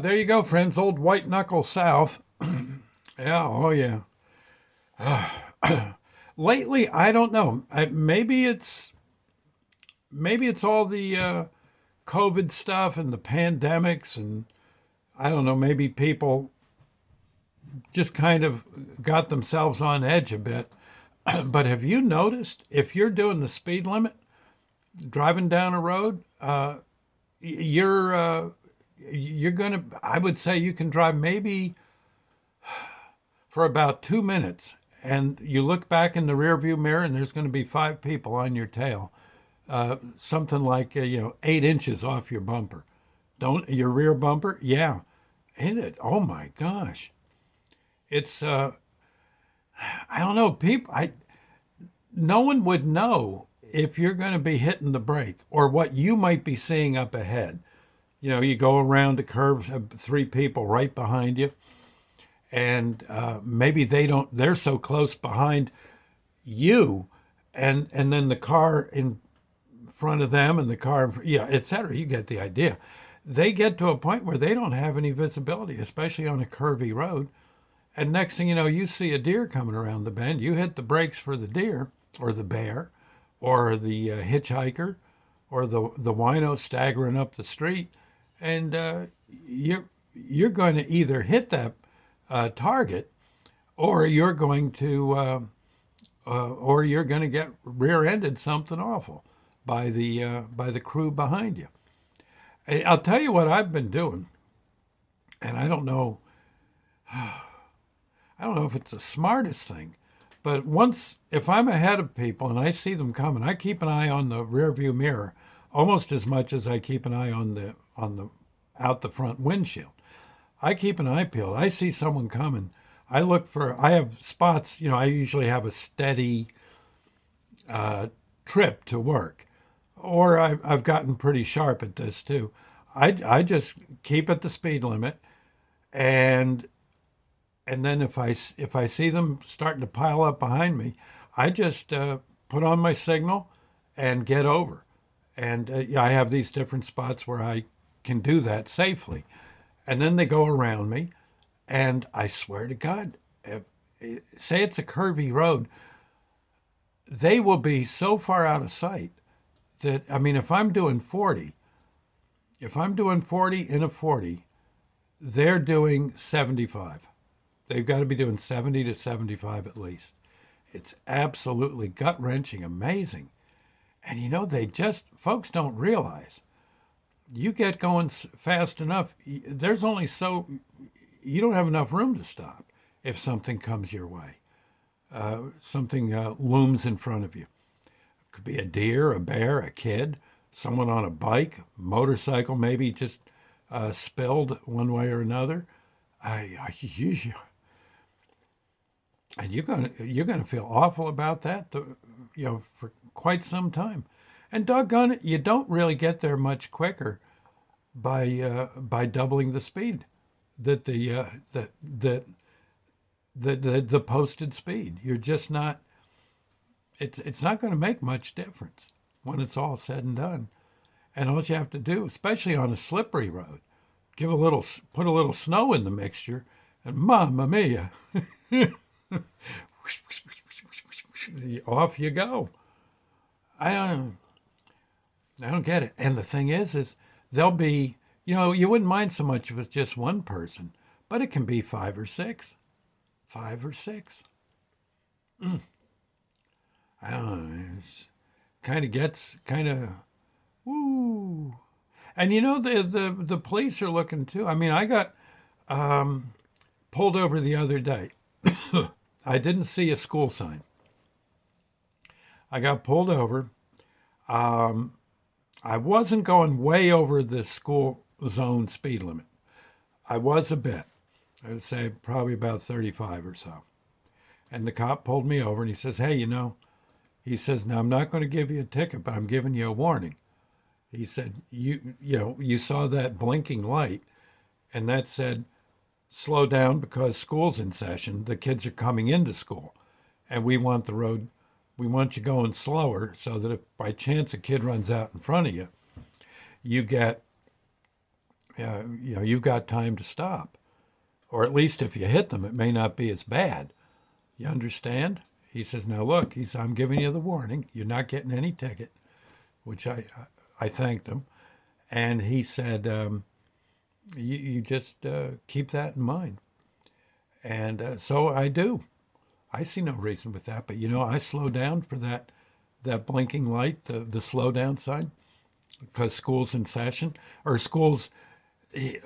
There you go, friends. Old white knuckle South. Yeah, oh yeah. Lately, I don't know. Maybe it's all the COVID stuff and the pandemics, and I don't know. Maybe people just kind of got themselves on edge a bit. But have you noticed if you're doing the speed limit driving down a road, you're you're gonna. I would say you can drive maybe for about 2 minutes, and you look back in the rearview mirror, and there's going to be five people on your tail, something like 8 inches off your bumper. Don't your rear bumper? Yeah, ain't it? Oh my gosh, it's I don't know. People, I no one would know if you're going to be hitting the brake or what you might be seeing up ahead. You go around a curve, have three people right behind you, and maybe they're so close behind you, and then the car in front of them and the car, yeah, etc. You get the idea. They get to a point where they don't have any visibility, especially on a curvy road. And next thing you know, you see a deer coming around the bend. You hit the brakes for the deer or the bear or the hitchhiker or the wino staggering up the street, and you're going to either hit that target or you're going to get rear-ended something awful by the crew behind you. I'll tell you what I've been doing, and I don't know if it's the smartest thing, but once if I'm ahead of people and I see them coming, I keep an eye on the rearview mirror almost as much as I keep an eye on the out the front windshield. I keep an eye peeled. I see someone coming. I have spots. I usually have a steady trip to work, or I've gotten pretty sharp at this too. I just keep at the speed limit, and then if I see them starting to pile up behind me, I just put on my signal and get over. And yeah, I have these different spots where I can do that safely. And then they go around me, and I swear to God, say it's a curvy road, they will be so far out of sight that, I mean, if I'm doing 40 in a 40, they're doing 75. They've got to be doing 70 to 75 at least. It's absolutely gut wrenching, amazing. And folks don't realize you get going fast enough, you don't have enough room to stop if something comes your way. Something looms in front of you. It could be a deer, a bear, a kid, someone on a bike, motorcycle, maybe just spilled one way or another. You, and you're gonna feel awful about that, for quite some time. And doggone it, you don't really get there much quicker by doubling the speed that the posted speed. You're just not. It's not going to make much difference when it's all said and done. And all you have to do, especially on a slippery road, put a little snow in the mixture, and mamma mia, off you go. I don't, I don't get it. And the thing is there'll be, you wouldn't mind so much if it's just one person, but it can be five or six. Five or six. I don't know. It's kind of, woo. And the police are looking too. I mean, I got pulled over the other day. I didn't see a school sign. I got pulled over. Um, I wasn't going way over the school zone speed limit. I was a bit. I would say probably about 35 or so. And the cop pulled me over and he says, "Hey, he says, now I'm not going to give you a ticket, but I'm giving you a warning." He said, you saw that blinking light, and that said, slow down because school's in session. The kids are coming into school, and we want you going slower so that if by chance a kid runs out in front of you, you get you've got time to stop. Or at least if you hit them, it may not be as bad. You understand? He says, now look, I'm giving you the warning. You're not getting any ticket, which I thanked him. And he said, you just keep that in mind. And so I do. I see no reason with that. But, I slow down for that blinking light, the slow down sign, because school's in session. Or school's,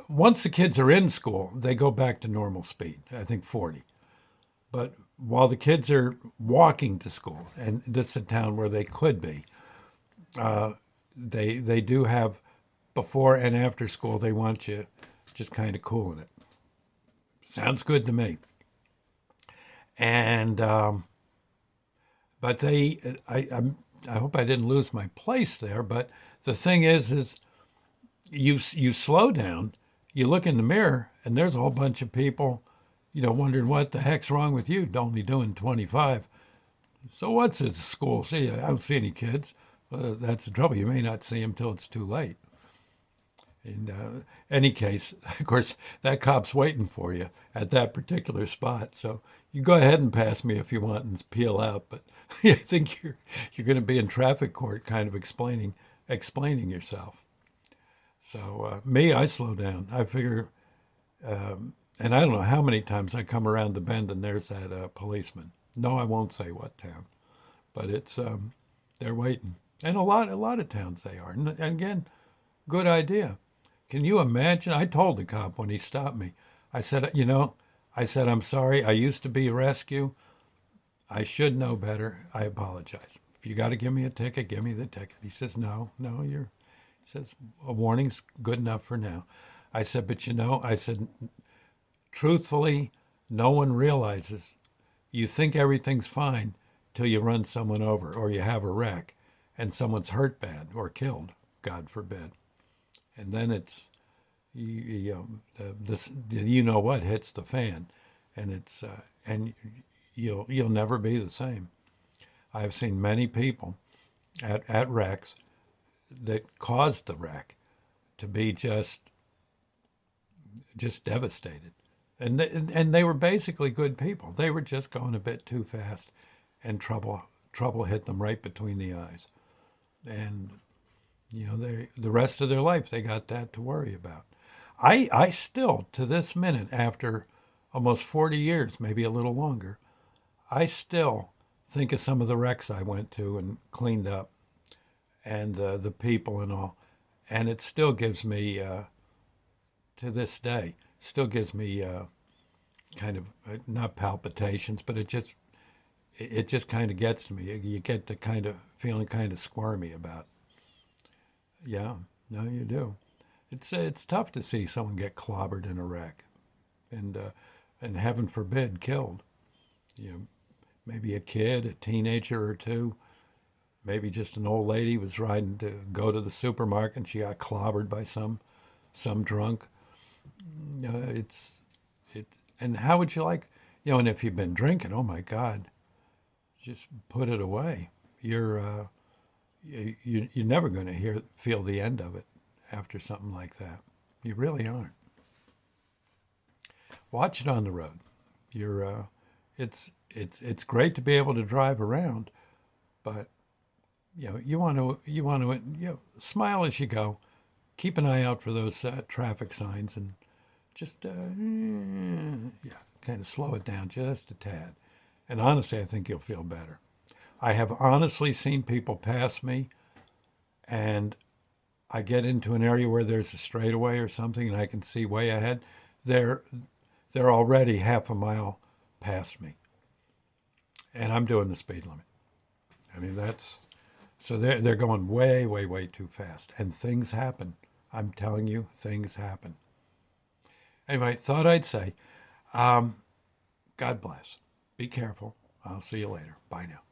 once the kids are in school, they go back to normal speed, I think 40. But while the kids are walking to school, and this is a town where they could be, they do have before and after school, they want you just kind of cooling it. Sounds good to me. And but I hope I didn't lose my place there. But the thing is you slow down, you look in the mirror, and there's a whole bunch of people, wondering what the heck's wrong with you, only doing 25. So what's this school? See, I don't see any kids. That's the trouble. You may not see them till it's too late. In any case, of course, that cop's waiting for you at that particular spot. So you go ahead and pass me if you want and peel out. But I think you're going to be in traffic court, kind of explaining yourself. So me, I slow down. I figure, and I don't know how many times I come around the bend and there's that policeman. No, I won't say what town, but it's they're waiting, and a lot of towns they are. And again, good idea. Can you imagine? I told the cop when he stopped me. I said, I'm sorry. I used to be a rescue. I should know better. I apologize. If you got to give me a ticket, give me the ticket. He says, no, he says, a warning's good enough for now. I said, but I said, truthfully, no one realizes. You think everything's fine till you run someone over or you have a wreck and someone's hurt bad or killed, God forbid. And then it's, what hits the fan, and it's and you'll never be the same. I've seen many people at wrecks that caused the wreck to be just devastated, and they were basically good people. They were just going a bit too fast, and trouble hit them right between the eyes, and the rest of their life they got that to worry about. I still, to this minute, after almost 40 years, maybe a little longer, I still think of some of the wrecks I went to and cleaned up, and the people and all, and it still gives me, to this day, still gives me kind of not palpitations, but it just kind of gets to me. You get the kind of feeling kind of squirmy about it. Yeah, no, you do. It's tough to see someone get clobbered in a wreck, and heaven forbid killed. Maybe a kid, a teenager or two, maybe just an old lady was riding to go to the supermarket and she got clobbered by some drunk. And how would you like, and if you've been drinking, oh my God, just put it away. You're never going to feel the end of it after something like that. You really aren't. Watch it on the road. It's great to be able to drive around, but you want to smile as you go. Keep an eye out for those traffic signs and just kind of slow it down just a tad. And honestly, I think you'll feel better. I have honestly seen people pass me, and I get into an area where there's a straightaway or something, and I can see way ahead. They're already half a mile past me, and I'm doing the speed limit. I mean, so they're going way, way, way too fast, and things happen. I'm telling you, things happen. Anyway, thought I'd say, God bless. Be careful. I'll see you later. Bye now.